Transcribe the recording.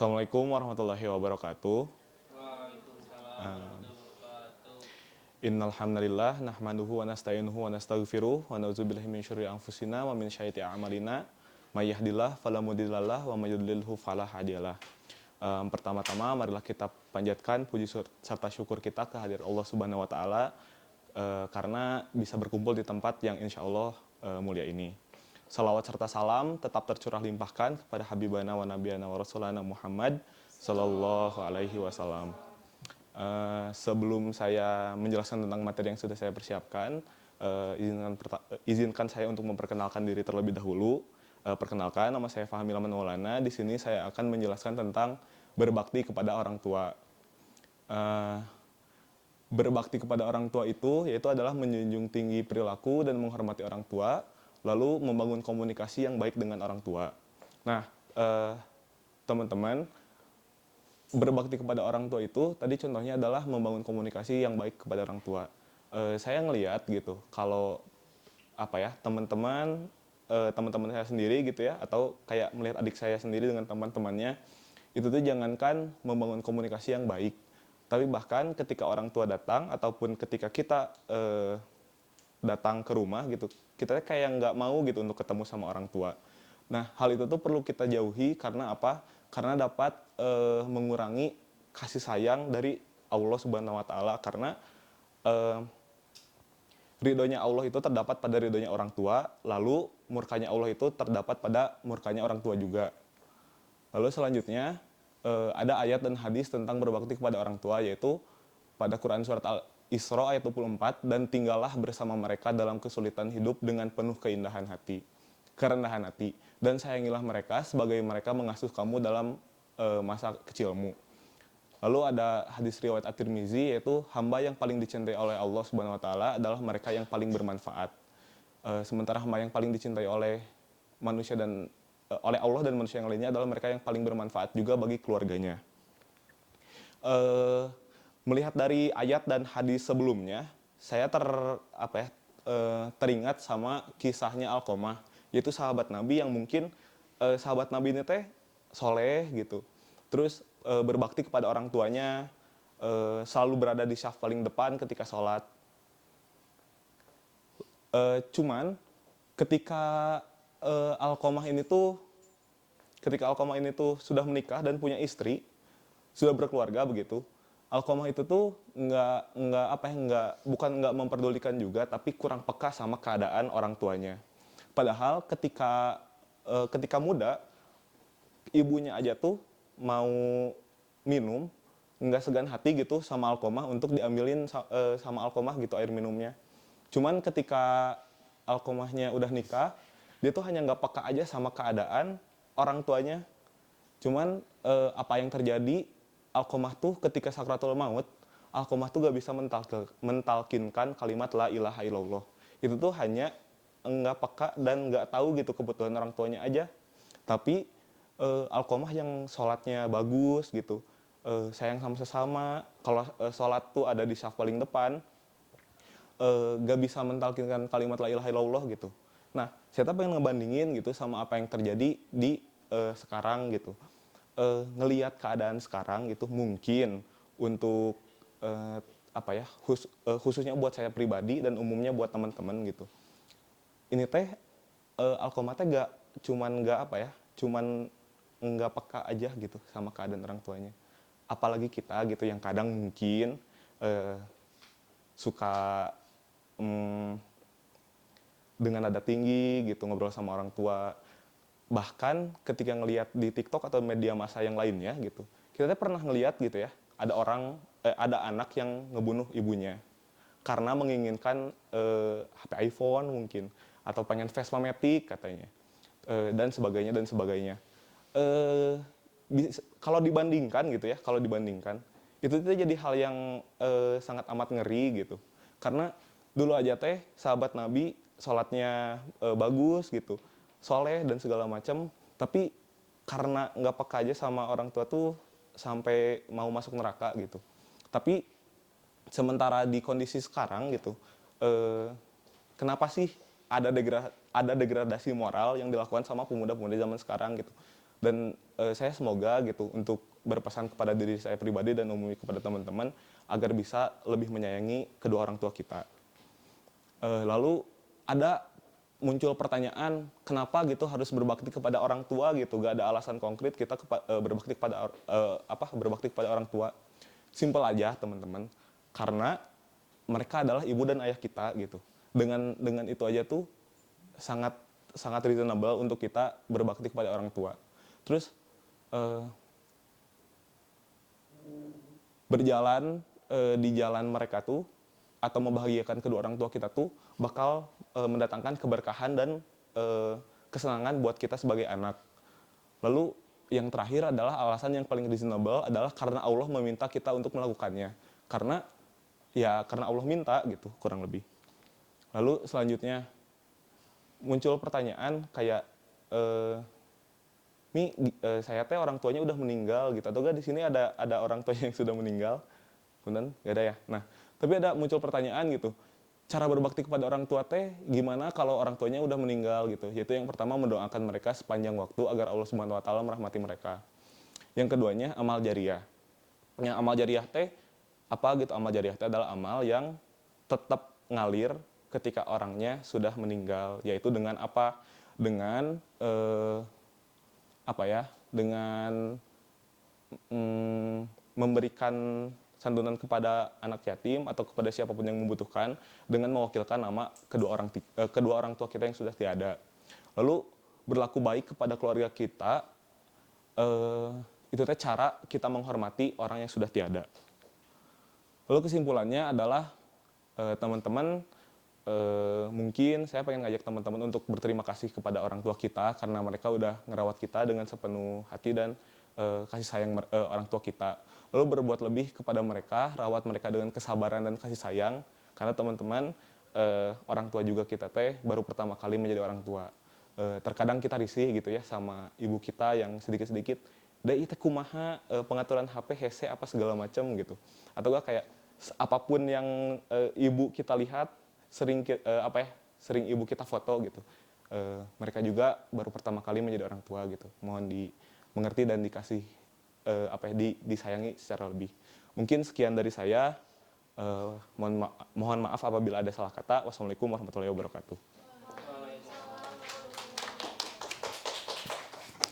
Assalamualaikum warahmatullahi wabarakatuh. Waalaikumsalam Uh, warahmatullahi wabarakatuh. Innal hamdalillah nahmaduhu wa nasta'inuhu wa nastaghfiruh wa na'udzubillahi min syururi anfusina wa min sayyiati a'malina. May yahdihillahu fala mudhillalah wa may yudlilhu fala hadiyalah. Pertama-tama marilah kita panjatkan puji serta syukur kita kehadirat Allah Subhanahu wa taala karena bisa berkumpul di tempat yang insyaallah mulia ini. Salawat serta salam tetap tercurah limpahkan kepada habibana wa nabiyana wa rasulana Muhammad sallallahu alaihi wasallam. Sebelum saya menjelaskan tentang materi yang sudah saya persiapkan, izinkan saya untuk memperkenalkan diri terlebih dahulu. Perkenalkan, nama saya Fahmi Laman Maulana. Di sini saya akan menjelaskan tentang berbakti kepada orang tua. Berbakti kepada orang tua itu yaitu adalah menjunjung tinggi perilaku dan menghormati orang tua, lalu membangun komunikasi yang baik dengan orang tua. Nah, teman-teman, berbakti kepada orang tua itu tadi contohnya adalah membangun komunikasi yang baik kepada orang tua. Saya ngelihat gitu kalau teman-teman saya sendiri gitu ya, atau kayak melihat adik saya sendiri dengan teman-temannya, itu tuh jangankan membangun komunikasi yang baik, tapi bahkan ketika orang tua datang ataupun ketika kita datang ke rumah gitu, kita kayak nggak mau gitu untuk ketemu sama orang tua. Nah, hal itu tuh perlu kita jauhi karena apa? Karena dapat mengurangi kasih sayang dari Allah Subhanahu wa taala, karena ridhonya Allah itu terdapat pada ridhonya orang tua, lalu murkanya Allah itu terdapat pada murkanya orang tua juga. Lalu selanjutnya ada ayat dan hadis tentang berbakti kepada orang tua, yaitu pada Quran surat Al-Isra ayat 24, dan tinggallah bersama mereka dalam kesulitan hidup dengan penuh kerendahan hati, dan sayangilah mereka sebagai mereka mengasuh kamu dalam masa kecilmu. Lalu ada hadis riwayat At-Tirmizi, yaitu hamba yang paling dicintai oleh Allah Subhanahu wa taala adalah mereka yang paling bermanfaat. Sementara hamba yang paling dicintai oleh manusia dan oleh Allah dan manusia yang lainnya adalah mereka yang paling bermanfaat juga bagi keluarganya. Melihat dari ayat dan hadis sebelumnya, saya teringat sama kisahnya Alqomah, yaitu sahabat Nabi yang mungkin sahabat Nabi ini teh soleh gitu, terus berbakti kepada orang tuanya, selalu berada di saf paling depan ketika sholat. Cuman ketika Alqomah ini tuh sudah menikah dan punya istri, sudah berkeluarga begitu, Alqomah itu tuh bukan nggak memperdulikan juga, tapi kurang peka sama keadaan orang tuanya. Padahal ketika muda, ibunya aja tuh mau minum nggak segan hati gitu sama Alqomah untuk diambilin sama Alqomah gitu air minumnya. Cuman ketika Alqomahnya udah nikah, dia tuh hanya nggak peka aja sama keadaan orang tuanya. Cuman apa yang terjadi, Alqomah tuh ketika sakratul maut, Alqomah tuh gak bisa mentalkinkan kalimat la ilaha illallah. Itu tuh hanya nggak peka dan nggak tahu gitu kebutuhan orang tuanya aja. Tapi Alqomah yang sholatnya bagus gitu, sayang sama sesama, kalau sholat tuh ada di saf paling depan, gak bisa mentalkinkan kalimat la ilaha illallah gitu. Nah, saya pengen ngebandingin gitu sama apa yang terjadi di sekarang gitu. Ngelihat keadaan sekarang gitu, mungkin untuk khususnya buat saya pribadi dan umumnya buat teman-teman gitu, ini teh Alqomah teh cuman nggak peka aja gitu sama keadaan orang tuanya. Apalagi kita gitu yang kadang mungkin suka dengan nada tinggi gitu ngobrol sama orang tua. Bahkan ketika ngelihat di TikTok atau media massa yang lainnya gitu, kita pernah ngelihat gitu ya, ada anak yang ngebunuh ibunya karena menginginkan HP iPhone mungkin, atau pengen Vespa Matic katanya, dan sebagainya dan sebagainya. Kalau dibandingkan itu jadi hal yang sangat amat ngeri gitu, karena dulu aja teh sahabat Nabi sholatnya bagus gitu, soleh dan segala macam, tapi karena nggak peka aja sama orang tua tuh sampai mau masuk neraka gitu. Tapi sementara di kondisi sekarang gitu, kenapa sih ada degradasi moral yang dilakukan sama pemuda-pemuda zaman sekarang gitu? Dan saya semoga gitu untuk berpesan kepada diri saya pribadi dan umumnya kepada teman-teman agar bisa lebih menyayangi kedua orang tua kita. Lalu ada muncul pertanyaan kenapa gitu harus berbakti kepada orang tua gitu, gak ada alasan konkret kita berbakti kepada orang tua. Simpel aja teman-teman, karena mereka adalah ibu dan ayah kita gitu. Dengan itu aja tuh sangat sangat reasonable untuk kita berbakti kepada orang tua. Terus berjalan di jalan mereka tuh atau membahagiakan kedua orang tua kita tuh bakal mendatangkan keberkahan dan kesenangan buat kita sebagai anak. Lalu yang terakhir adalah alasan yang paling reasonable adalah karena Allah meminta kita untuk melakukannya. Karena Allah minta gitu kurang lebih. Lalu selanjutnya muncul pertanyaan kayak saya teh orang tuanya udah meninggal gitu atau gak di sini ada orang tua yang sudah meninggal? Punten, gak ada ya. Nah, tapi ada muncul pertanyaan gitu. Cara berbakti kepada orang tua teh gimana kalau orang tuanya udah meninggal gitu. Yaitu yang pertama mendoakan mereka sepanjang waktu agar Allah Subhanahu wa taala merahmati mereka. Yang keduanya amal jariah. Yang amal jariah teh apa gitu? Amal jariah teh adalah amal yang tetap ngalir ketika orangnya sudah meninggal, yaitu dengan apa? Dengan dengan memberikan santunan kepada anak yatim atau kepada siapapun yang membutuhkan dengan mewakilkan nama kedua orang tua kita yang sudah tiada. Lalu berlaku baik kepada keluarga kita, itu teh cara kita menghormati orang yang sudah tiada. Lalu kesimpulannya adalah teman-teman, mungkin saya pengen ngajak teman-teman untuk berterima kasih kepada orang tua kita karena mereka udah ngerawat kita dengan sepenuh hati dan kasih sayang orang tua kita. Lalu berbuat lebih kepada mereka, rawat mereka dengan kesabaran dan kasih sayang karena teman-teman, orang tua juga kita teh baru pertama kali menjadi orang tua. Terkadang kita risih gitu ya sama ibu kita yang sedikit-sedikit da itu kumaha pengaturan HP hese apa segala macam gitu. Atau gak kayak apapun yang ibu kita lihat sering sering ibu kita foto gitu. Mereka juga baru pertama kali menjadi orang tua gitu. Mohon dimengerti dan dikasih disayangi secara lebih. Mungkin sekian dari saya. Mohon maaf apabila ada salah kata. Wassalamualaikum warahmatullahi wabarakatuh.